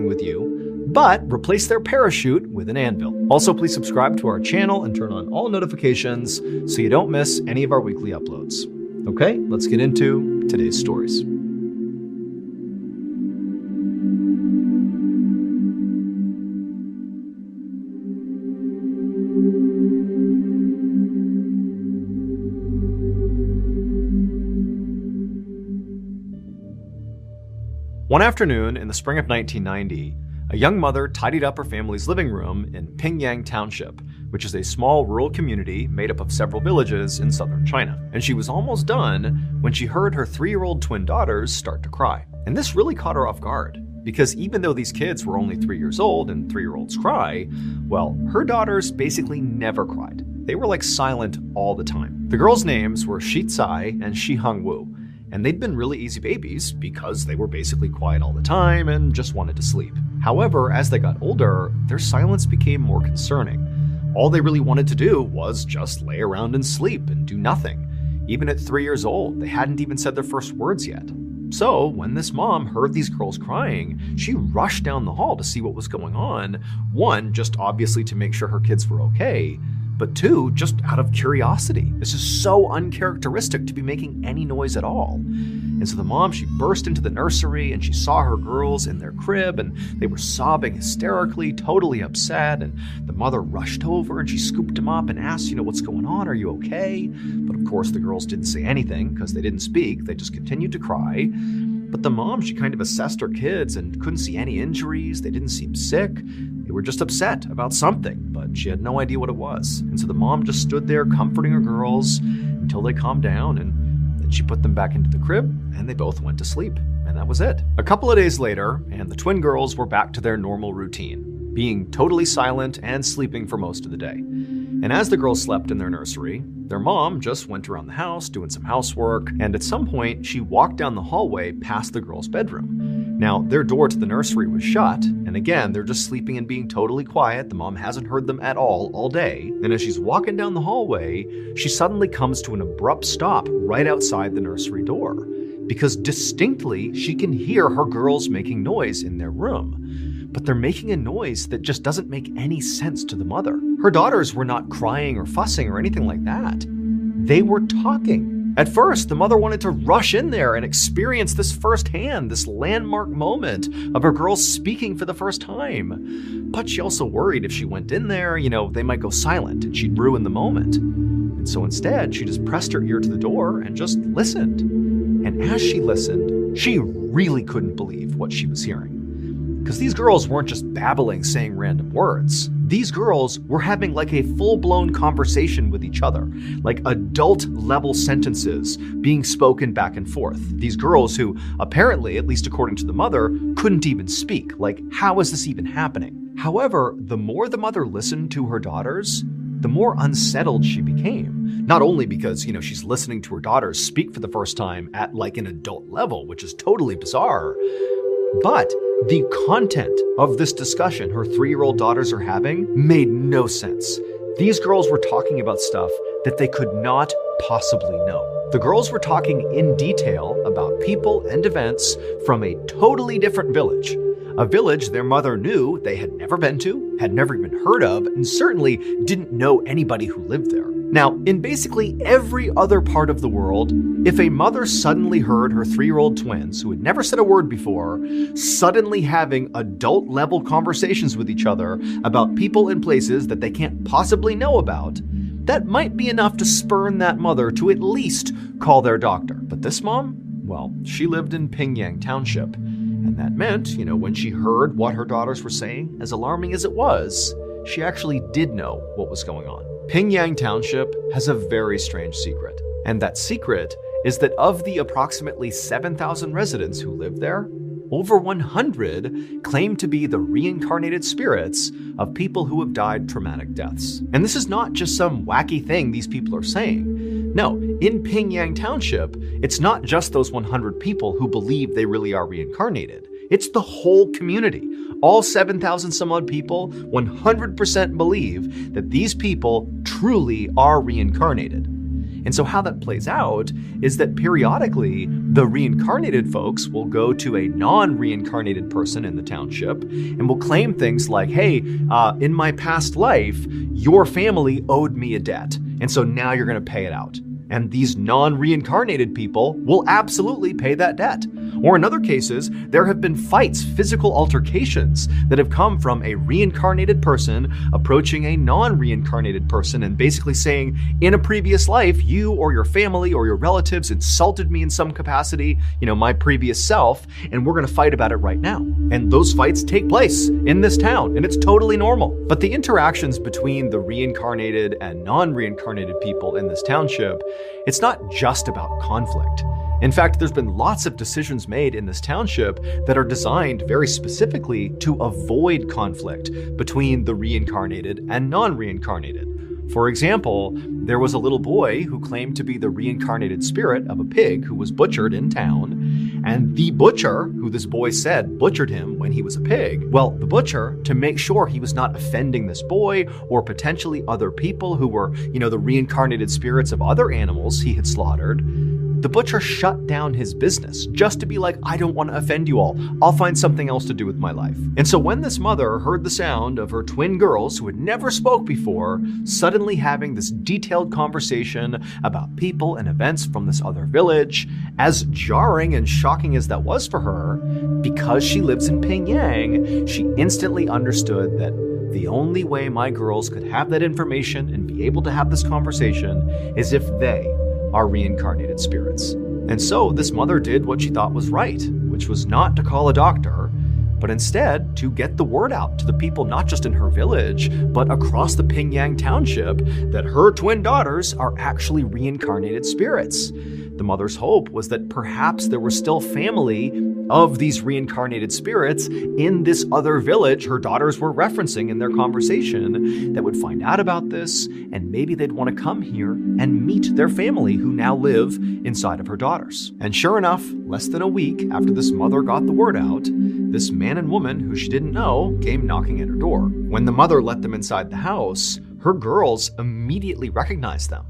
with you, but replace their parachute with an anvil. Also, please subscribe to our channel and turn on all notifications so you don't miss any of our weekly uploads. Okay, let's get into today's stories. One afternoon in the spring of 1990, a young mother tidied up her family's living room in Pingyang Township, which is a small rural community made up of several villages in southern China. And she was almost done when she heard her 3-year-old twin daughters start to cry. And this really caught her off guard, because even though these kids were only 3 years old and 3-year-olds cry, well, her daughters basically never cried. They were like silent all the time. The girls' names were Shi Tsai and Shi Hongwu, and they'd been really easy babies because they were basically quiet all the time and just wanted to sleep. However, as they got older, their silence became more concerning. All they really wanted to do was just lay around and sleep and do nothing. Even at 3 years old, they hadn't even said their first words yet. So when this mom heard these girls crying, she rushed down the hall to see what was going on. One, just obviously to make sure her kids were okay, but two, just out of curiosity. This is so uncharacteristic to be making any noise at all. And so the mom, she burst into the nursery and she saw her girls in their crib and they were sobbing hysterically, totally upset. And the mother rushed over and she scooped them up and asked, what's going on? Are you okay? But of course the girls didn't say anything because they didn't speak. They just continued to cry. But the mom, she kind of assessed her kids and couldn't see any injuries. They didn't seem sick. They were just upset about something, but she had no idea what it was. And so the mom just stood there comforting her girls until they calmed down, and then she put them back into the crib and they both went to sleep. And that was it. A couple of days later, and the twin girls were back to their normal routine, being totally silent and sleeping for most of the day. And as the girls slept in their nursery, their mom just went around the house doing some housework, and at some point, she walked down the hallway past the girls' bedroom. Now, their door to the nursery was shut, and again, they're just sleeping and being totally quiet. The mom hasn't heard them at all day. And as she's walking down the hallway, she suddenly comes to an abrupt stop right outside the nursery door, because distinctly, she can hear her girls making noise in their room. But they're making a noise that just doesn't make any sense to the mother. Her daughters were not crying or fussing or anything like that. They were talking. At first, the mother wanted to rush in there and experience this firsthand, this landmark moment of her girls speaking for the first time. But she also worried if she went in there, they might go silent and she'd ruin the moment. And so instead, she just pressed her ear to the door and just listened. And as she listened, she really couldn't believe what she was hearing. Because these girls weren't just babbling, saying random words. These girls were having like a full-blown conversation with each other, like adult-level sentences being spoken back and forth. These girls who apparently, at least according to the mother, couldn't even speak. Like, how is this even happening? However, the more the mother listened to her daughters, the more unsettled she became. Not only because, she's listening to her daughters speak for the first time at like an adult level, which is totally bizarre, but the content of this discussion her 3-year-old daughters are having made no sense. These girls were talking about stuff that they could not possibly know. The girls were talking in detail about people and events from a totally different village. A village their mother knew they had never been to, had never even heard of, and certainly didn't know anybody who lived there. Now, in basically every other part of the world, if a mother suddenly heard her 3-year-old twins, who had never said a word before, suddenly having adult-level conversations with each other about people and places that they can't possibly know about, that might be enough to spurn that mother to at least call their doctor. But this mom, well, she lived in Pingyang Township, and that meant, when she heard what her daughters were saying, as alarming as it was, she actually did know what was going on. Pingyang Township has a very strange secret, and that secret is that of the approximately 7,000 residents who live there, over 100 claim to be the reincarnated spirits of people who have died traumatic deaths. And this is not just some wacky thing these people are saying. No, in Pingyang Township, it's not just those 100 people who believe they really are reincarnated. It's the whole community. All 7,000 some odd people 100% believe that these people truly are reincarnated. And so how that plays out is that periodically the reincarnated folks will go to a non-reincarnated person in the township and will claim things like, hey, in my past life, your family owed me a debt, and so now you're going to pay it out. And these non-reincarnated people will absolutely pay that debt. Or in other cases, there have been fights, physical altercations that have come from a reincarnated person approaching a non-reincarnated person and basically saying, in a previous life, you or your family or your relatives insulted me in some capacity, my previous self, and we're gonna fight about it right now. And those fights take place in this town, and it's totally normal. But the interactions between the reincarnated and non-reincarnated people in this township, it's not just about conflict. In fact, there's been lots of decisions made in this township that are designed very specifically to avoid conflict between the reincarnated and non-reincarnated. For example, there was a little boy who claimed to be the reincarnated spirit of a pig who was butchered in town, and the butcher, who this boy said butchered him when he was a pig, well, the butcher, to make sure he was not offending this boy or potentially other people who were, the reincarnated spirits of other animals he had slaughtered, the butcher shut down his business just to be like, I don't want to offend you all. I'll find something else to do with my life. And so when this mother heard the sound of her twin girls who had never spoke before, suddenly having this detailed conversation about people and events from this other village, as jarring and shocking as that was for her, because she lives in Pingyang, she instantly understood that the only way my girls could have that information and be able to have this conversation is if they are reincarnated spirits. And so this mother did what she thought was right, which was not to call a doctor, but instead to get the word out to the people not just in her village, but across the Pingyang township that her twin daughters are actually reincarnated spirits. The mother's hope was that perhaps there were still family of these reincarnated spirits in this other village her daughters were referencing in their conversation that would find out about this, and maybe they'd want to come here and meet their family who now live inside of her daughters. And sure enough, less than a week after this mother got the word out, this man and woman who she didn't know came knocking at her door. When the mother let them inside the house, her girls immediately recognized them.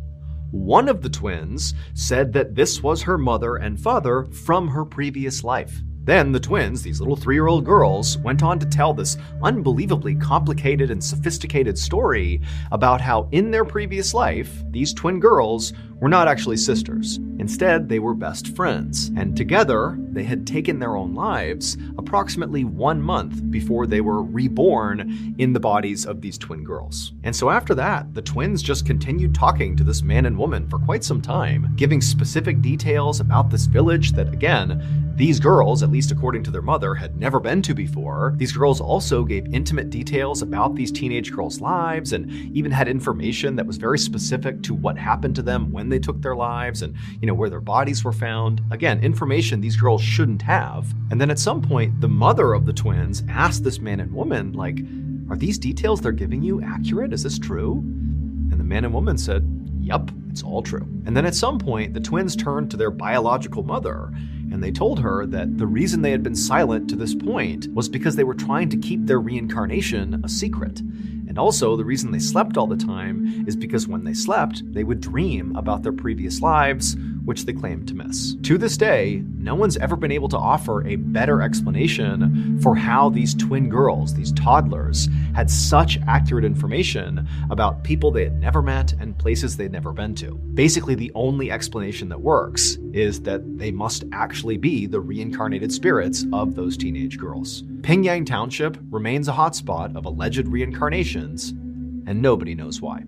One of the twins said that this was her mother and father from her previous life. Then the twins, these little 3-year-old girls, went on to tell this unbelievably complicated and sophisticated story about how in their previous life, these twin girls were not actually sisters. Instead, they were best friends, and together they had taken their own lives approximately 1 month before they were reborn in the bodies of these twin girls. And so after that, the twins just continued talking to this man and woman for quite some time, giving specific details about this village that, again, these girls, at least according to their mother, had never been to before. These girls also gave intimate details about these teenage girls' lives and even had information that was very specific to what happened to them when they took their lives and, where their bodies were found. Again, information these girls shouldn't have. And then at some point, the mother of the twins asked this man and woman, like, are these details they're giving you accurate? Is this true? And the man and woman said, yep, it's all true. And then at some point, the twins turned to their biological mother and they told her that the reason they had been silent to this point was because they were trying to keep their reincarnation a secret. And also, the reason they slept all the time is because when they slept, they would dream about their previous lives, which they claimed to miss. To this day, no one's ever been able to offer a better explanation for how these twin girls, these toddlers, had such accurate information about people they had never met and places they'd never been to. Basically, the only explanation that works is that they must actually be the reincarnated spirits of those teenage girls. Pingyang Township remains a hotspot of alleged reincarnations, and nobody knows why.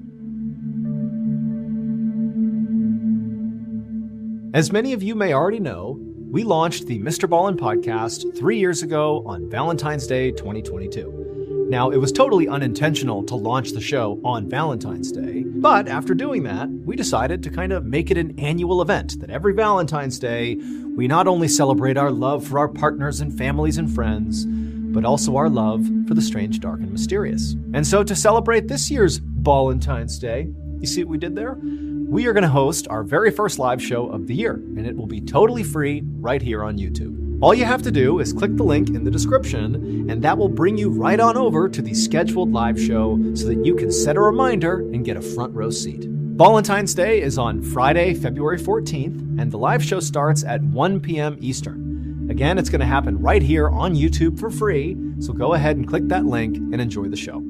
As many of you may already know, we launched the Mr. Ballin podcast 3 years ago on Valentine's Day 2022. Now, it was totally unintentional to launch the show on Valentine's Day, but after doing that, we decided to kind of make it an annual event that every Valentine's Day, we not only celebrate our love for our partners and families and friends, but also our love for the strange, dark, and mysterious. And so to celebrate this year's Valentine's Day, you see what we did there? We are going to host our very first live show of the year, and it will be totally free right here on YouTube. All you have to do is click the link in the description, and that will bring you right on over to the scheduled live show so that you can set a reminder and get a front row seat. Valentine's Day is on Friday, February 14th, and the live show starts at 1 p.m. Eastern. Again, it's going to happen right here on YouTube for free, so go ahead and click that link and enjoy the show.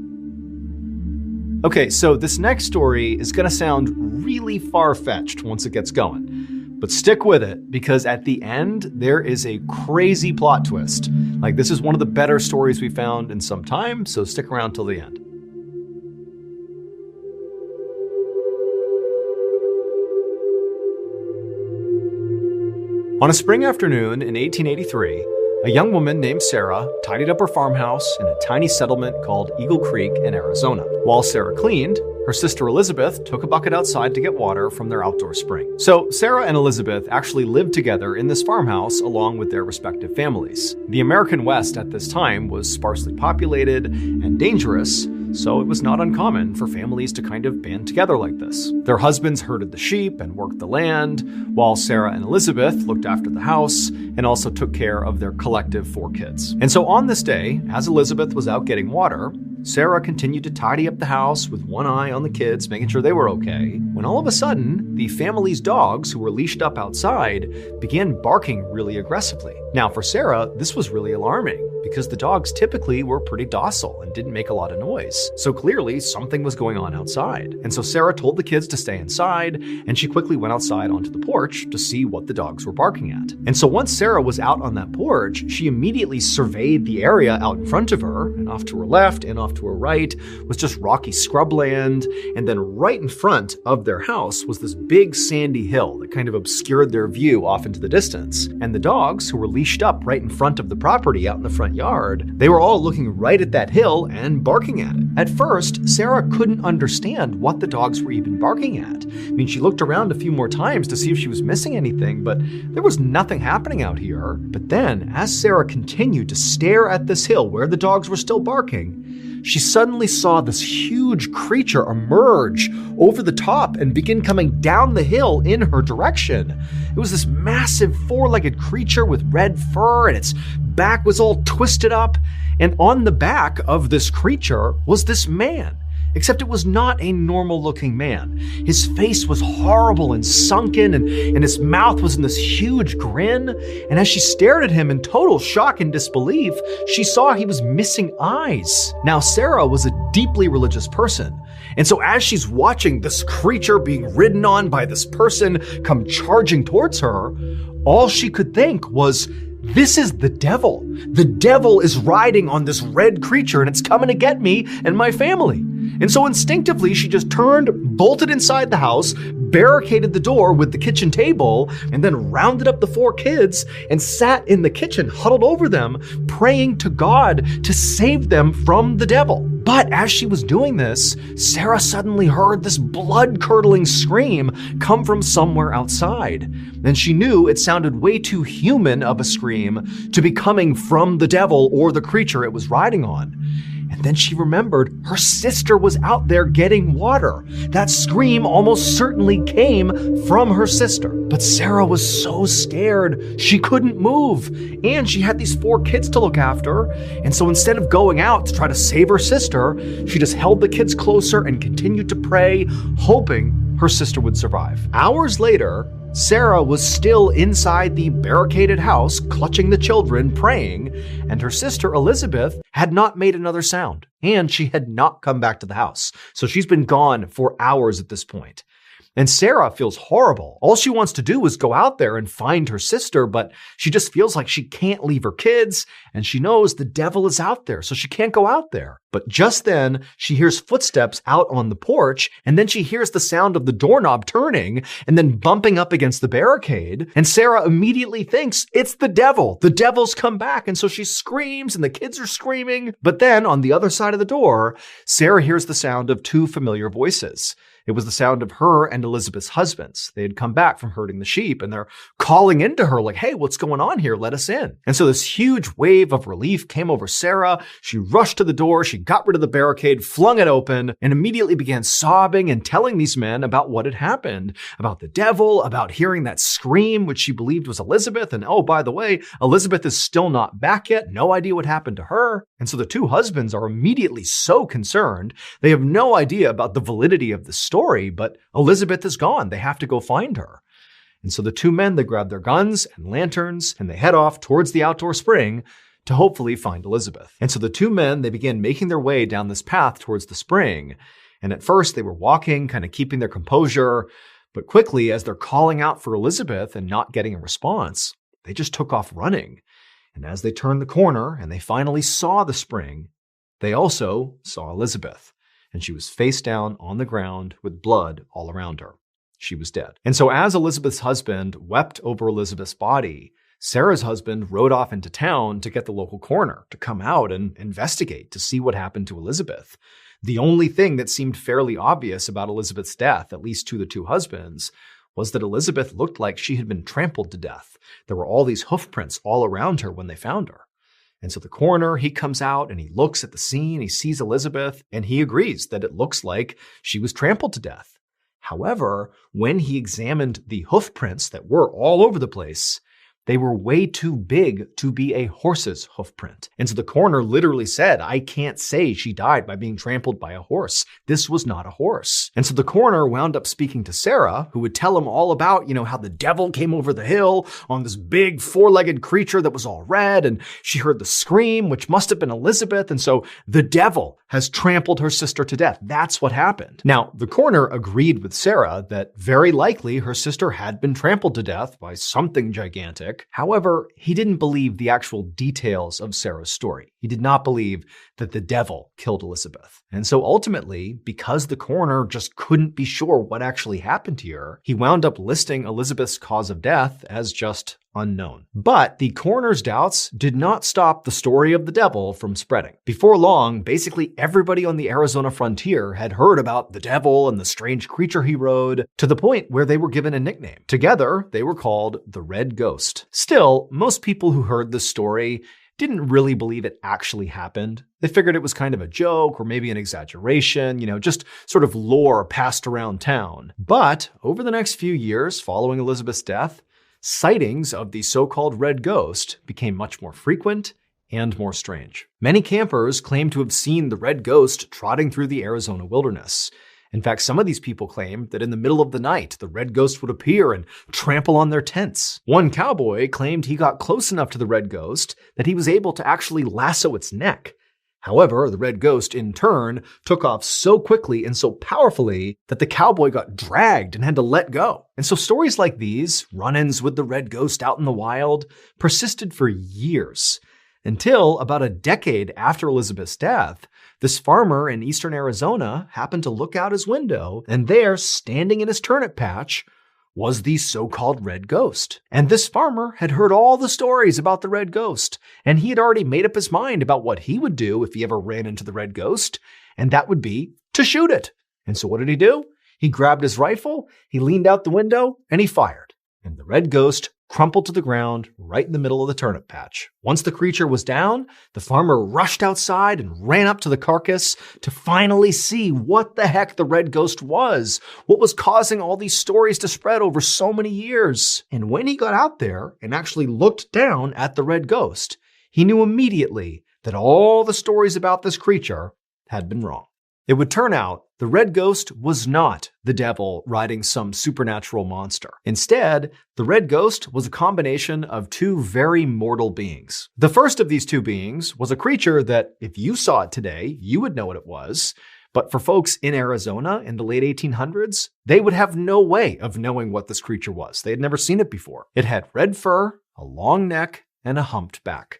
Okay, so this next story is going to sound really far-fetched once it gets going, but stick with it because at the end, there is a crazy plot twist. Like, this is one of the better stories we found in some time, so stick around till the end. On a spring afternoon in 1883, a young woman named Sarah tidied up her farmhouse in a tiny settlement called Eagle Creek in Arizona. While Sarah cleaned, her sister Elizabeth took a bucket outside to get water from their outdoor spring. So Sarah and Elizabeth actually lived together in this farmhouse along with their respective families. The American West at this time was sparsely populated and dangerous, so it was not uncommon for families to kind of band together like this. Their husbands herded the sheep and worked the land, while Sarah and Elizabeth looked after the house and also took care of their collective 4 kids. And so on this day, as Elizabeth was out getting water, Sarah continued to tidy up the house with one eye on the kids, making sure they were okay, when all of a sudden, the family's dogs, who were leashed up outside, began barking really aggressively. Now, for Sarah, this was really alarming because the dogs typically were pretty docile and didn't make a lot of noise. So clearly, something was going on outside. And so Sarah told the kids to stay inside, and she quickly went outside onto the porch to see what the dogs were barking at. And so once Sarah was out on that porch, she immediately surveyed the area out in front of her, and off to her left and off to her right was just rocky scrubland, and then right in front of their house was this big sandy hill that kind of obscured their view off into the distance. And the dogs, who were leashed up right in front of the property out in the front yard, they were all looking right at that hill and barking at it. At first, Sarah couldn't understand what the dogs were even barking at. I mean, she looked around a few more times to see if she was missing anything, but there was nothing happening out here. But then, as Sarah continued to stare at this hill where the dogs were still barking, she suddenly saw this huge creature emerge over the top and begin coming down the hill in her direction. It was this massive 4-legged creature with red fur, and its back was all twisted up. And on the back of this creature was this man. Except it was not a normal-looking man. His face was horrible and sunken, and his mouth was in this huge grin. And as she stared at him in total shock and disbelief, she saw he was missing eyes. Now, Sarah was a deeply religious person. And so as she's watching this creature being ridden on by this person come charging towards her, all she could think was, this is the devil. The devil is riding on this red creature, and it's coming to get me and my family. And so instinctively, she just turned, bolted inside the house, barricaded the door with the kitchen table, and then rounded up the 4 kids and sat in the kitchen, huddled over them, praying to God to save them from the devil. But as she was doing this, Sarah suddenly heard this blood-curdling scream come from somewhere outside. And she knew it sounded way too human of a scream to be coming from the devil or the creature it was riding on. And then she remembered her sister was out there getting water. That scream almost certainly came from her sister. But Sarah was so scared, she couldn't move. And she had these 4 kids to look after. And so instead of going out to try to save her sister, she just held the kids closer and continued to pray, hoping her sister would survive. Hours later, Sarah was still inside the barricaded house, clutching the children, praying, and her sister Elizabeth had not made another sound, and she had not come back to the house. So she's been gone for hours at this point. And Sarah feels horrible. All she wants to do is go out there and find her sister, but she just feels like she can't leave her kids, and she knows the devil is out there, so she can't go out there. But just then, she hears footsteps out on the porch, and then she hears the sound of the doorknob turning and then bumping up against the barricade. And Sarah immediately thinks, it's the devil. The devil's come back. And so she screams, and the kids are screaming. But then on the other side of the door, Sarah hears the sound of 2 familiar voices. It was the sound of her and Elizabeth's husbands. They had come back from herding the sheep, and they're calling into her like, hey, what's going on here? Let us in. And so this huge wave of relief came over Sarah. She rushed to the door. She got rid of the barricade, flung it open, and immediately began sobbing and telling these men about what had happened, about the devil, about hearing that scream, which she believed was Elizabeth. And oh, by the way, Elizabeth is still not back yet. No idea what happened to her. And so the 2 husbands are immediately so concerned. They have no idea about the validity of the story. story, but Elizabeth is gone. They have to go find her. And so the two men, they grab their guns and lanterns and they head off towards the outdoor spring to hopefully find Elizabeth. And so the two men, they begin making their way down this path towards the spring. And at first they were walking, kind of keeping their composure. But quickly, as they're calling out for Elizabeth and not getting a response, they just took off running. And as they turned the corner and they finally saw the spring, they also saw Elizabeth. And she was face down on the ground with blood all around her. She was dead. And so as Elizabeth's husband wept over Elizabeth's body, Sarah's husband rode off into town to get the local coroner to come out and investigate to see what happened to Elizabeth. The only thing that seemed fairly obvious about Elizabeth's death, at least to the two husbands, was that Elizabeth looked like she had been trampled to death. There were all these hoof prints all around her when they found her. And so the coroner, he comes out and he looks at the scene, he sees Elizabeth, and he agrees that it looks like she was trampled to death. However, when he examined the hoof prints that were all over the place, they were way too big to be a horse's hoof print. And so the coroner literally said, I can't say she died by being trampled by a horse. This was not a horse. And so the coroner wound up speaking to Sarah, who would tell him all about, how the devil came over the hill on this big four-legged creature that was all red. And she heard the scream, which must have been Elizabeth. And so the devil has trampled her sister to death. That's what happened. Now, the coroner agreed with Sarah that very likely her sister had been trampled to death by something gigantic. However, he didn't believe the actual details of Sarah's story. He did not believe that the devil killed Elizabeth. And so ultimately, because the coroner just couldn't be sure what actually happened here, he wound up listing Elizabeth's cause of death as just unknown. But the coroner's doubts did not stop the story of the devil from spreading. Before long, basically everybody on the Arizona frontier had heard about the devil and the strange creature he rode, to the point where they were given a nickname. Together, they were called the Red Ghost. Still, most people who heard this story didn't really believe it actually happened. They figured it was kind of a joke or maybe an exaggeration, just sort of lore passed around town. But over the next few years following Elizabeth's death, sightings of the so-called Red Ghost became much more frequent and more strange. Many campers claim to have seen the Red Ghost trotting through the Arizona wilderness. In fact, some of these people claim that in the middle of the night, the Red Ghost would appear and trample on their tents. One cowboy claimed he got close enough to the Red Ghost that he was able to actually lasso its neck. However, the Red Ghost, in turn, took off so quickly and so powerfully that the cowboy got dragged and had to let go. And so stories like these, run-ins with the Red Ghost out in the wild, persisted for years, until about a decade after Elizabeth's death, this farmer in eastern Arizona happened to look out his window, and there, standing in his turnip patch, was the so-called Red Ghost. And this farmer had heard all the stories about the Red Ghost, and he had already made up his mind about what he would do if he ever ran into the Red Ghost, and that would be to shoot it. And so what did he do? He grabbed his rifle, he leaned out the window, and he fired. And the Red Ghost crumpled to the ground right in the middle of the turnip patch. Once the creature was down, the farmer rushed outside and ran up to the carcass to finally see what the heck the Red Ghost was, what was causing all these stories to spread over so many years. And when he got out there and actually looked down at the Red Ghost, he knew immediately that all the stories about this creature had been wrong. It would turn out the Red Ghost was not the devil riding some supernatural monster. Instead, the Red Ghost was a combination of two very mortal beings. The first of these two beings was a creature that, if you saw it today, you would know what it was. But for folks in Arizona in the late 1800s, they would have no way of knowing what this creature was. They had never seen it before. It had red fur, a long neck, and a humped back.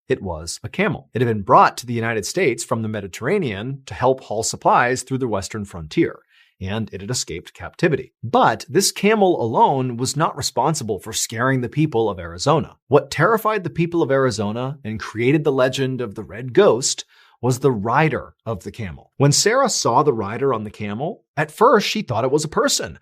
It was a camel. It had been brought to the United States from the Mediterranean to help haul supplies through the western frontier, and it had escaped captivity. But this camel alone was not responsible for scaring the people of Arizona. What terrified the people of Arizona and created the legend of the Red Ghost was the rider of the camel. When Sarah saw the rider on the camel, at first she thought it was a person.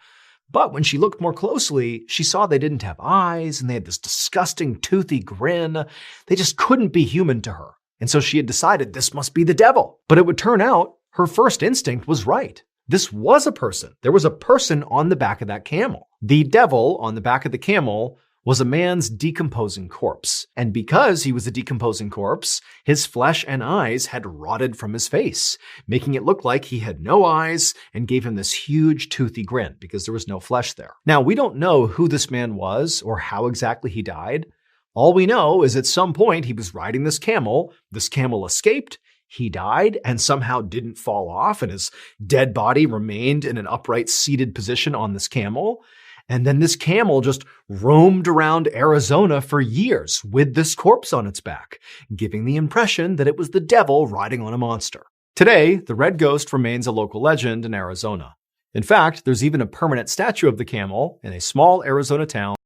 But when she looked more closely, she saw they didn't have eyes and they had this disgusting toothy grin. They just couldn't be human to her. And so she had decided this must be the devil. But it would turn out her first instinct was right. This was a person. There was a person on the back of that camel. The devil on the back of the camel was a man's decomposing corpse. And because he was a decomposing corpse, his flesh and eyes had rotted from his face, making it look like he had no eyes and gave him this huge toothy grin because there was no flesh there. Now, we don't know who this man was or how exactly he died. All we know is at some point he was riding this camel escaped, he died, and somehow didn't fall off, and his dead body remained in an upright seated position on this camel. And then this camel just roamed around Arizona for years with this corpse on its back, giving the impression that it was the devil riding on a monster. Today, the red ghost remains a local legend in Arizona. In fact, there's even a permanent statue of the camel in a small Arizona town